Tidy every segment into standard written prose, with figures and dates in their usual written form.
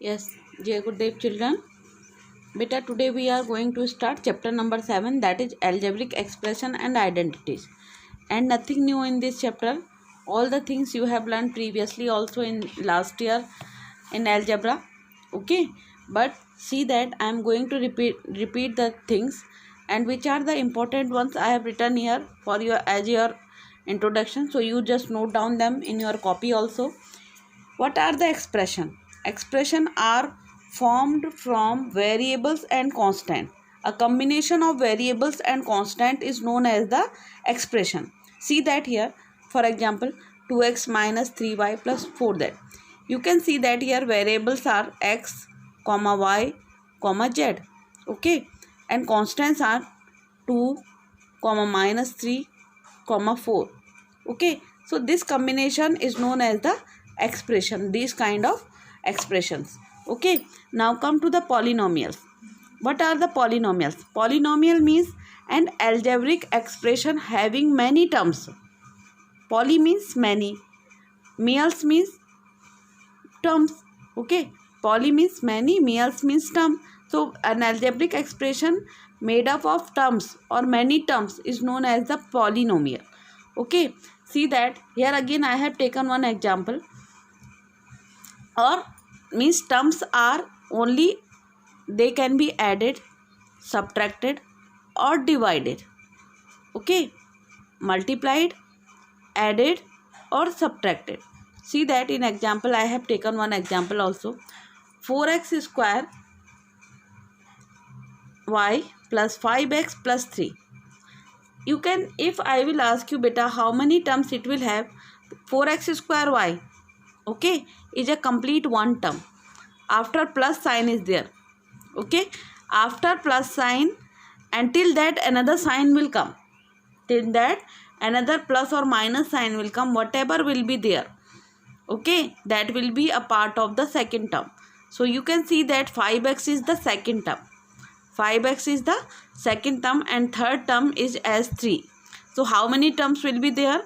Yes, dear good day children. Beta, today we are going to start chapter number 7, that is algebraic expression and identities. And nothing new in this chapter. All the things you have learned previously also in last year in algebra. Okay, but see that I am going to repeat the things, and which are the important ones I have written here for your as your introduction. So you just note down them in your copy also. What are the expression? Expression are formed from variables and constant. A combination of variables and constant is known as the expression. See that here. For example, 2x minus 3y plus 4z. You can see that here variables are x, comma y, comma z. Okay. And constants are 2, comma minus 3, comma 4. Okay. So this combination is known as the expression, these kind of expressions. Okay, now come to the polynomials. What are the polynomials? Polynomial means an algebraic expression having many terms. Poly means many, mials means terms. Okay, poly means many, mials means term. So an algebraic expression made up of terms or many terms is known as the polynomial. Okay, see that here again I have taken one example. Or means terms are only, they can be added, subtracted or divided. Okay, multiplied, added or subtracted. See that in example I have taken one example also. 4x square y plus 5x plus 3. You can, if I will ask you beta how many terms it will have, 4x square y, okay, is a complete one term. After plus sign is there. Okay, after plus sign, until that another sign will come. Till that another plus or minus sign will come, whatever will be there. Okay, that will be a part of the second term. So you can see that 5x is the second term. 5x is the second term and third term is as 3. So how many terms will be there?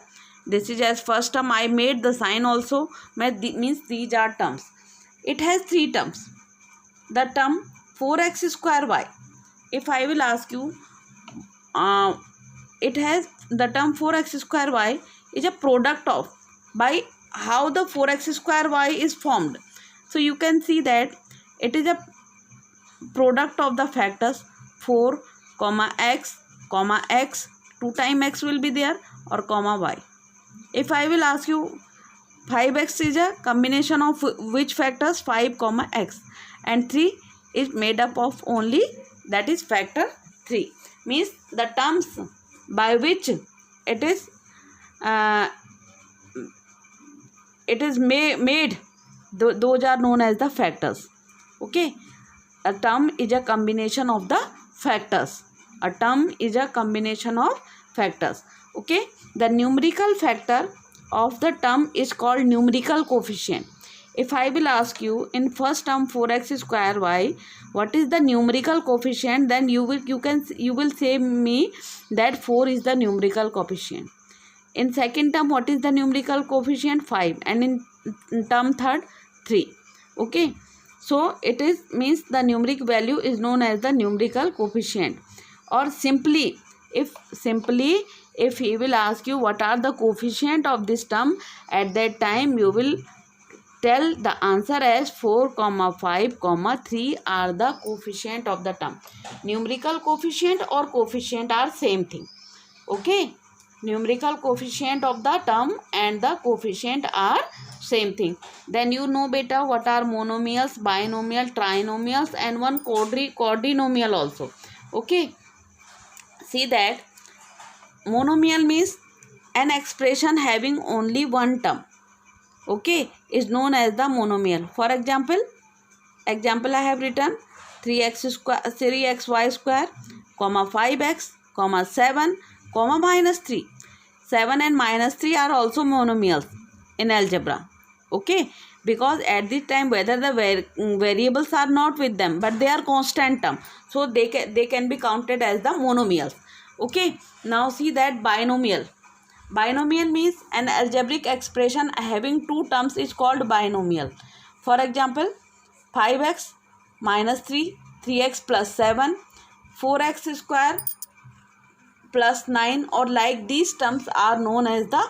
This is as first term. I made the sign also, means these are terms. It has 3 terms. The term 4x square y. If I will ask you, it has the term 4x square y is a product of, by how the 4x square y is formed. So you can see that it is a product of the factors 4, comma x, 2 times x will be there, or comma y. If I will ask you 5x is a combination of which factors? 5, comma x, and 3 is made up of only, that is factor 3. Means the terms by which it is made, those are known as the factors. Okay, a term is a combination of the factors. A term is a combination of factors. Okay, the numerical factor of the term is called numerical coefficient. If I will ask you in first term 4x square y, what is the numerical coefficient? Then you will say me that 4 is the numerical coefficient. In second term, what is the numerical coefficient? 5, and in term third 3. Okay, so it is means the numeric value is known as the numerical coefficient. Or simply if he will ask you what are the coefficient of this term, at that time you will tell the answer as 4, 5, 3 are the coefficient of the term. Numerical coefficient or coefficient are same thing. Okay, numerical coefficient of the term and the coefficient are same thing. Then you know beta what are monomials, binomial, trinomials, and one quadrinomial also. Okay, see that monomial means an expression having only one term. Okay, is known as the monomial. For example I have written 3xy square, comma 5x, comma 7, comma minus 3. 7 and minus 3 are also monomials in algebra. Okay, because at this time whether the variables are not with them, but they are constant term, so they can be counted as the monomials. Okay, now see that binomial. Binomial means an algebraic expression having 2 terms is called binomial. For example, 5x minus 3, 3x plus 7, 4x square plus 9, or like these terms are known as the,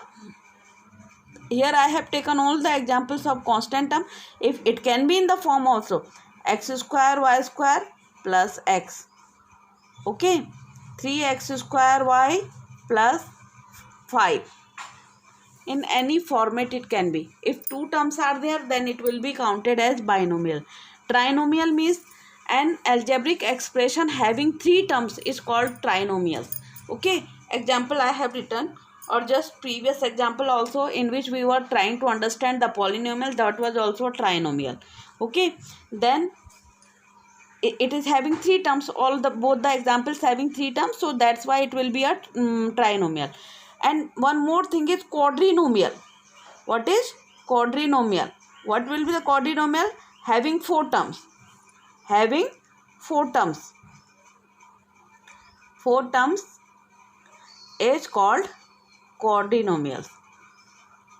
here I have taken all the examples of constant term. If it can be in the form also, x square y square plus x, okay, 3x square y plus 5. In any format it can be. If two terms are there, then it will be counted as binomial. Trinomial means an algebraic expression having three terms is called trinomial. Okay, example I have written, or just previous example also, in which we were trying to understand the polynomial, that was also trinomial. Okay, then it is having three terms, both the examples having three terms, so that's why it will be a trinomial. And one more thing is quadrinomial. What is quadrinomial? What will be the quadrinomial? Having four terms. Having four terms. Four terms is called quadrinomial.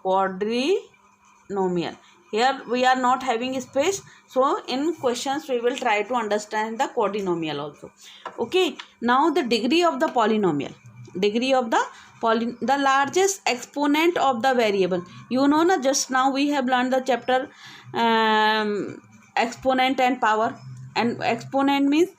Quadrinomial. Here we are not having space, so in questions we will try to understand the quadrinomial also. Okay, now the degree of the polynomial. Degree of the largest exponent of the variable. You know na, just now we have learned the chapter exponent and power. And exponent means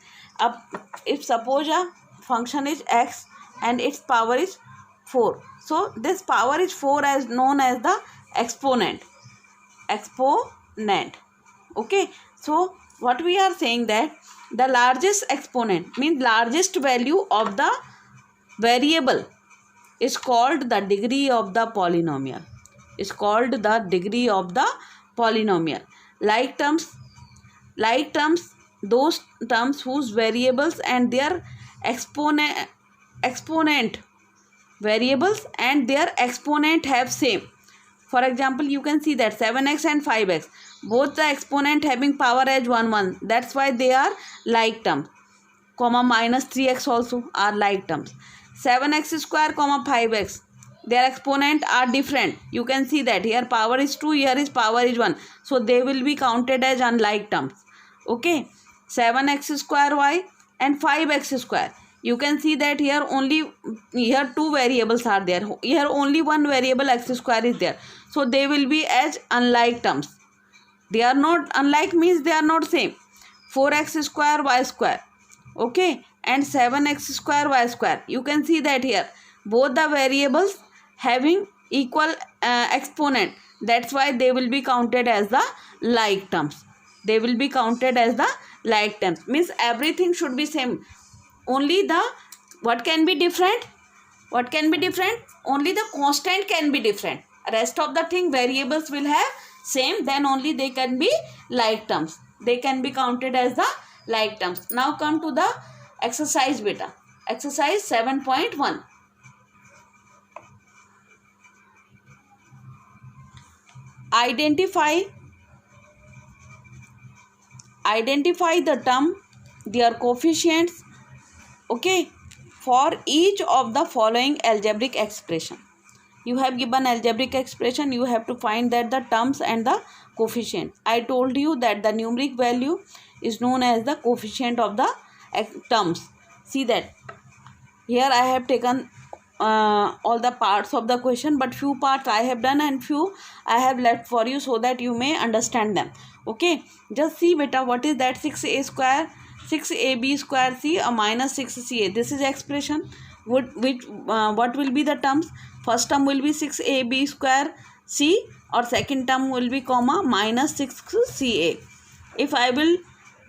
if suppose a function is x and its power is 4, so this power is 4 as known as the exponent. Okay, so what we are saying, that the largest exponent means largest value of the variable is called the degree of the polynomial. Is called the degree of the polynomial. Like terms, those terms whose variables and their exponent variables and their exponent have same. For example, you can see that 7x and 5x, both the exponent having power as 1, that's why they are like terms. Comma minus 3x also are like terms. 7x square comma 5x, their exponent are different. You can see that here power is 2, here is power is 1, so they will be counted as unlike terms. Okay, 7x square y and 5x square, you can see that here two variables are there. Here only one variable x square is there, so they will be as unlike terms. They are not unlike means they are not same. 4x square y square, okay, and 7x square y square, you can see that here both the variables having equal exponent, that's why they will be counted as the like terms. They will be counted as the like terms, means everything should be same. Only the what can be different? What can be different? Only the constant can be different. Rest of the thing variables will have same, then only they can be like terms. They can be counted as the like terms. Now come to the exercise beta. Exercise 7.1. Identify the term, their coefficients, okay, for each of the following algebraic expression. You have given algebraic expression, you have to find that the terms and the coefficient. I told you that the numeric value is known as the coefficient of the terms. See that here I have taken all the parts of the question, but few parts I have done and few I have left for you so that you may understand them. Okay, just see beta, what is that? 6a square 6ab square c minus 6ca. This is expression. What will be the terms? First term will be 6ab square c, or second term will be comma minus 6ca. If I will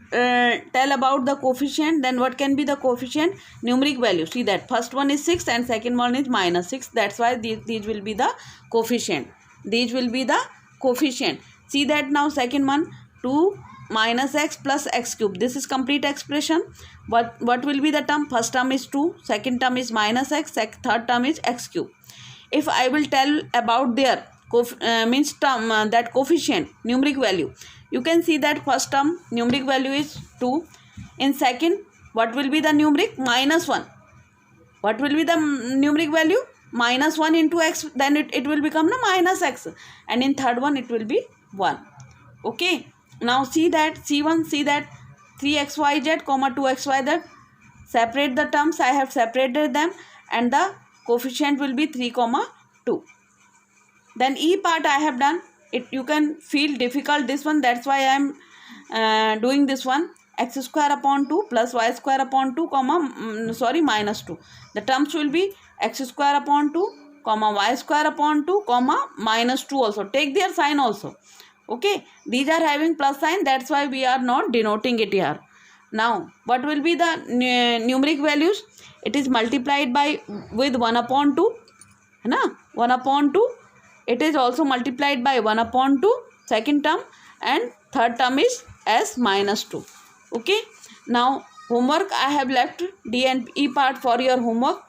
tell about the coefficient, then what can be the coefficient? Numeric value. See that first one is 6 and second one is minus 6. That's why these will be the coefficient. These will be the coefficient. See that now second one, 2 minus x plus x cube. This is complete expression. What will be the term? First term is 2, second term is minus x, third term is x cube. If I will tell about their that coefficient numeric value, you can see that first term numeric value is 2. In second, what will be the numeric? Minus 1. What will be the numeric value? Minus 1 into x, then it will become the minus x. And in third one it will be 1. Okay. Now see that C1, see that 3xyz comma 2xyz. Separate the terms. I have separated them, and the coefficient will be 3 comma 2. Then E part I have done. You can feel difficult this one. That's why I am doing this one. X square upon 2 plus y square upon 2 comma minus 2. The terms will be x square upon 2 comma y square upon 2 comma minus 2 also. Take their sign also. Okay, these are having plus sign, that's why we are not denoting it here. Now what will be the numeric values? It is multiplied by with 1 upon 2, है ना, 1 upon 2. It is also multiplied by 1 upon 2 second term, and third term is as minus 2. Okay, now homework I have left D and E part for your homework.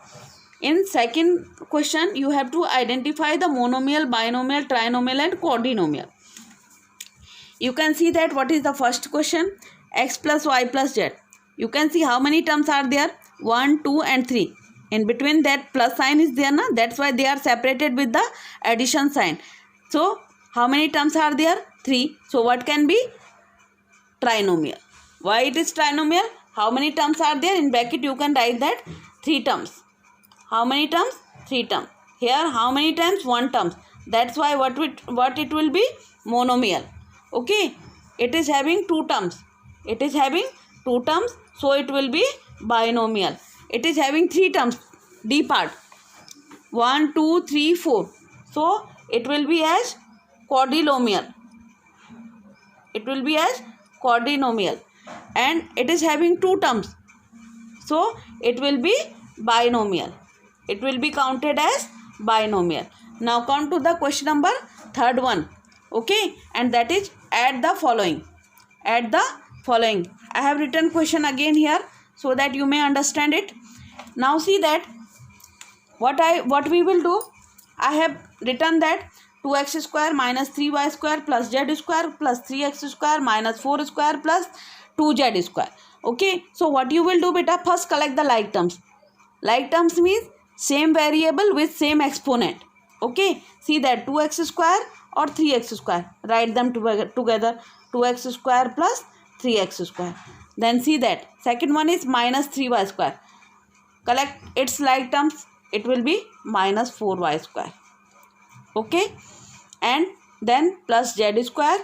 In second question you have to identify the monomial, binomial, trinomial and quadrinomial. You can see that what is the first question, x plus y plus z. You can see how many terms are there, 1, 2 and 3. In between that plus sign is there, na? That's why they are separated with the addition sign. So how many terms are there, 3. So what can be trinomial? Why it is trinomial? How many terms are there? In bracket you can write that 3 terms. How many terms? 3 terms. Here how many times? 1 terms. That's why what it will be monomial. Okay, it is having 2 terms. It is having 2 terms, so it will be binomial. It is having 3 terms, D part, 1, 2, 3, 4. So it will be as quadrinomial. It will be as quadrinomial. And it is having 2 terms, so it will be binomial. It will be counted as binomial. Now come to the question number third one. Okay, and that is add the following. Add the following. I have written question again here so that you may understand it. Now see that what we will do. I have written that 2x square minus 3y square plus z square plus 3x square minus 4 square plus 2z square. Okay, so what you will do, beta, first collect the like terms. Like terms means same variable with same exponent. Okay, see that 2x square or 3x square, write them together, 2x square plus 3x square. Then see that second one is minus 3y square. Collect its like terms, it will be minus 4y square. Okay, and then plus z square,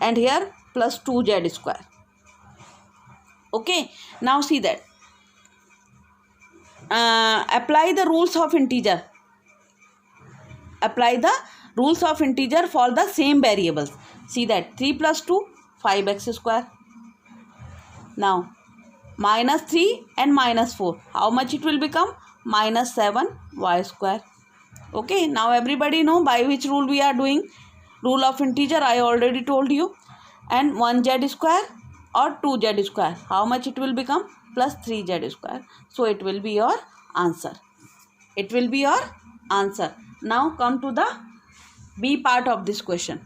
and here plus 2z square. Okay, now see that apply the rules of integer. Apply the rules of integer for the same variables. See that 3 plus 2, 5x square. Now minus 3 and minus 4, how much it will become? Minus 7y square. Okay, now everybody know by which rule we are doing. Rule of integer I already told you. And 1z square or 2z square, how much it will become? Plus 3z square. So it will be your answer. It will be your answer. Now come to the B part of this question.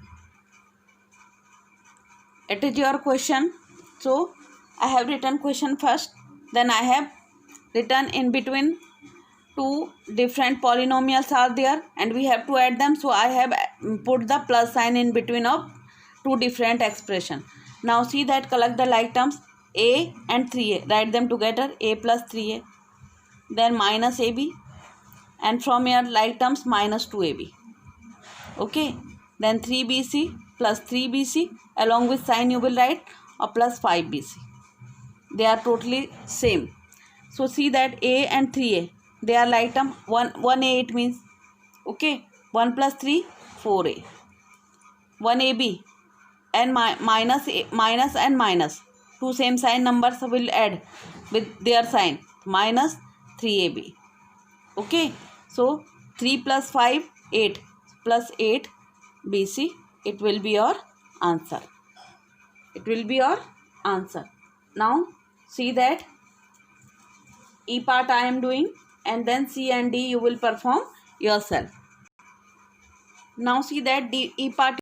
It is your question. So I have written question first. Then I have written in between 2 different polynomials are there and we have to add them. So I have put the plus sign in between of 2 different expression. Now see that collect the like terms, a and 3a. Write them together, a plus 3a. Then minus ab. And from here like terms minus 2ab. Okay. Then 3bc plus 3bc. Along with sign you will write a plus 5bc. They are totally same. So see that a and 3a. They are like term 1a it means. Okay. 1 plus 3, 4a. 1ab and minus and minus. 2 same sign numbers will add with their sign. Minus 3ab. Okay. So 3 plus 5, 8 plus 8 bc. It will be your answer. It will be your answer. Now see that E part I am doing, and then C and D you will perform yourself. Now see that E part